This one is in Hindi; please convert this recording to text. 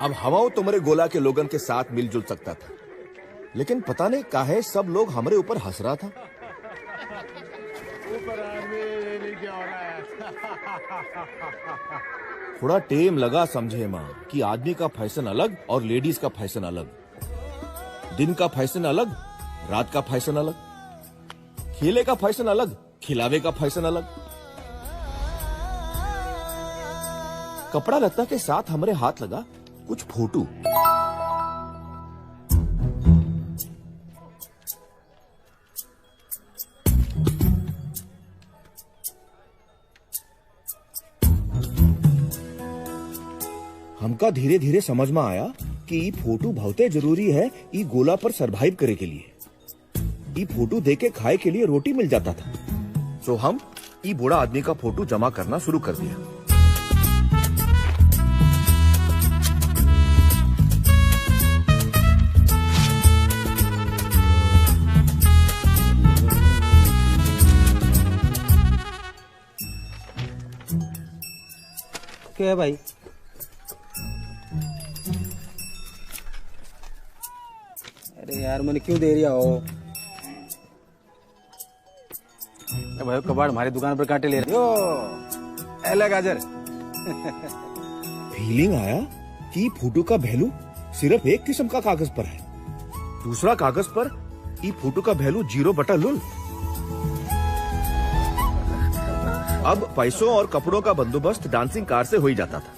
अब हवाओं तुम्हारे गोला के लोगन के साथ मिलजुल सकता था, लेकिन पता नहीं काहे सब लोग हमारे ऊपर हंस रहा था। थोड़ा टेम लगा समझे माँ कि आदमी का फैशन अलग और लेडीज का फैशन अलग, दिन का फैशन अलग, रात का फैशन अलग, खेले का फैशन अलग, खिलावे का फैशन अलग। कपड़ा लत्ता के साथ हमारे हाथ लगा कुछ फोटो। हमका धीरे धीरे समझ में आया कि ई फोटो बहुते जरूरी है ई गोला पर सरवाइव करे के लिए। ई फोटो देके खाए के लिए रोटी मिल जाता था, तो हम ई बूढ़ा आदमी का फोटो जमा करना शुरू कर दिया। क्या है भाई? अरे यार मैंने क्यों दे रहा हो? भाई कबाड़ हमारी दुकान पर काटे ले रहे हो। एला गाजर। फीलिंग आया कि फोटो का वैल्यू सिर्फ एक किस्म का कागज पर है, दूसरा कागज पर ई फोटो का वैल्यू 0/लुल। अब पैसों और कपड़ों का बंदोबस्त डांसिंग कार से हो ही जाता था।